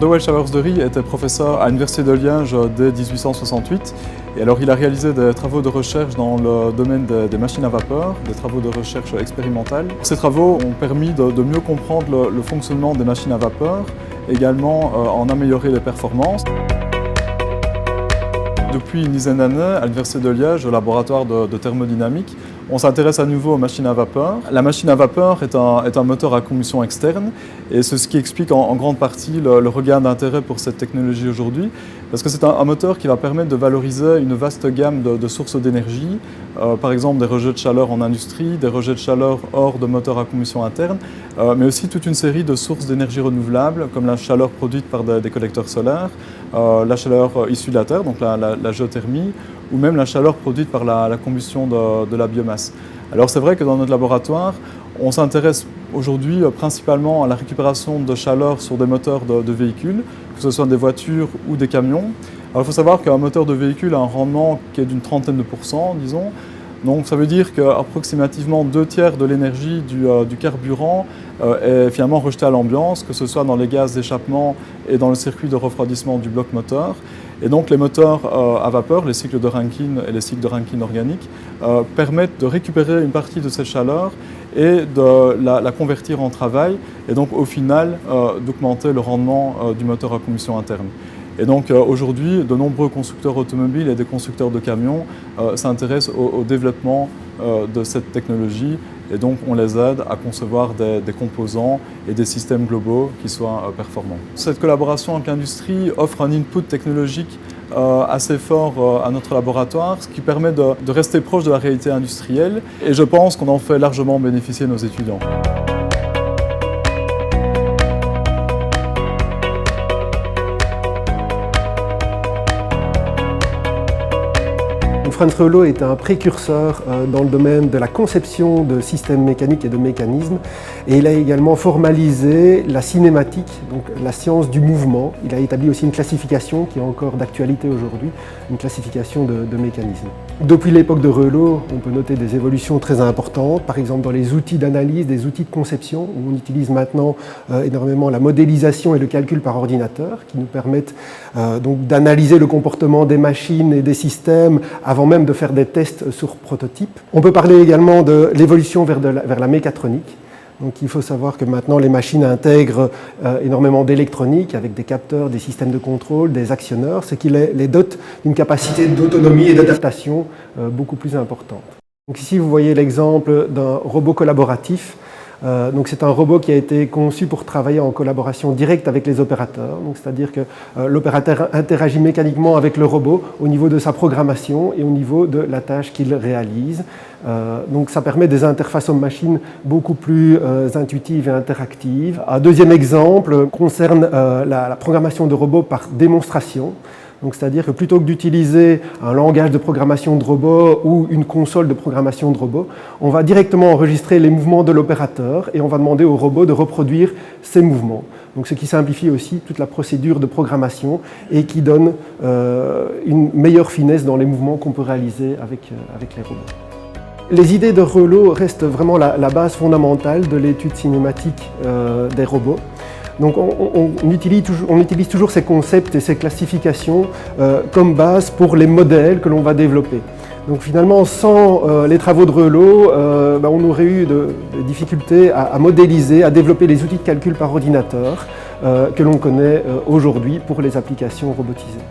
Douwe Chaversdery était professeur à l'Université de Liège dès 1868. Et alors il a réalisé des travaux de recherche dans le domaine des machines à vapeur, des travaux de recherche expérimentale. Ces travaux ont permis de mieux comprendre le fonctionnement des machines à vapeur, également en améliorer les performances. Depuis une dizaine d'années, à l'Université de Liège, au laboratoire de thermodynamique, on s'intéresse à nouveau aux machines à vapeur. La machine à vapeur est un moteur à combustion externe et c'est ce qui explique en grande partie le regain d'intérêt pour cette technologie aujourd'hui, parce que c'est un moteur qui va permettre de valoriser une vaste gamme de sources d'énergie, par exemple des rejets de chaleur en industrie, des rejets de chaleur hors de moteurs à combustion interne, mais aussi toute une série de sources d'énergie renouvelables comme la chaleur produite par des collecteurs solaires, la chaleur issue de la terre, donc la géothermie, ou même la chaleur produite par la combustion de la biomasse. Alors c'est vrai que dans notre laboratoire, on s'intéresse aujourd'hui principalement à la récupération de chaleur sur des moteurs de véhicules, que ce soit des voitures ou des camions. Alors il faut savoir qu'un moteur de véhicule a un rendement qui est d'une trentaine de %, disons. Donc ça veut dire qu'approximativement 2/3 de l'énergie du carburant est finalement rejetée à l'ambiance, que ce soit dans les gaz d'échappement et dans le circuit de refroidissement du bloc moteur. Et donc les moteurs à vapeur, les cycles de Rankine et les cycles de Rankine organiques, permettent de récupérer une partie de cette chaleur et de la convertir en travail, et donc au final d'augmenter le rendement du moteur à combustion interne. Et donc aujourd'hui, de nombreux constructeurs automobiles et des constructeurs de camions s'intéressent au développement de cette technologie, et donc on les aide à concevoir des composants et des systèmes globaux qui soient performants. Cette collaboration avec l'industrie offre un input technologique assez fort à notre laboratoire, ce qui permet de rester proche de la réalité industrielle, et je pense qu'on en fait largement bénéficier nos étudiants. Franz Reuleaux est un précurseur dans le domaine de la conception de systèmes mécaniques et de mécanismes, et il a également formalisé la cinématique, donc la science du mouvement. Il a établi aussi une classification qui est encore d'actualité aujourd'hui, une classification de mécanismes. Depuis l'époque de Reuleaux, on peut noter des évolutions très importantes, par exemple dans les outils d'analyse, des outils de conception, où on utilise maintenant énormément la modélisation et le calcul par ordinateur, qui nous permettent donc d'analyser le comportement des machines et des systèmes avant même de faire des tests sur prototypes. On peut parler également de l'évolution vers la mécatronique. Donc il faut savoir que maintenant les machines intègrent énormément d'électronique avec des capteurs, des systèmes de contrôle, des actionneurs, ce qui les dote d'une capacité d'autonomie et d'adaptation beaucoup plus importante. Donc ici vous voyez l'exemple d'un robot collaboratif. Donc c'est un robot qui a été conçu pour travailler en collaboration directe avec les opérateurs, c'est-à-dire que l'opérateur interagit mécaniquement avec le robot au niveau de sa programmation et au niveau de la tâche qu'il réalise. Donc ça permet des interfaces homme-machine beaucoup plus intuitives et interactives. Un deuxième exemple concerne la programmation de robots par démonstration. C'est-à-dire que plutôt que d'utiliser un langage de programmation de robot ou une console de programmation de robot, on va directement enregistrer les mouvements de l'opérateur et on va demander au robot de reproduire ces mouvements. Donc, ce qui simplifie aussi toute la procédure de programmation et qui donne une meilleure finesse dans les mouvements qu'on peut réaliser avec les robots. Les idées de Reuleaux restent vraiment la base fondamentale de l'étude cinématique des robots. Donc on utilise toujours ces concepts et ces classifications comme base pour les modèles que l'on va développer. Donc finalement, sans les travaux de Reuleaux, on aurait eu des difficultés à modéliser, à développer les outils de calcul par ordinateur que l'on connaît aujourd'hui pour les applications robotisées.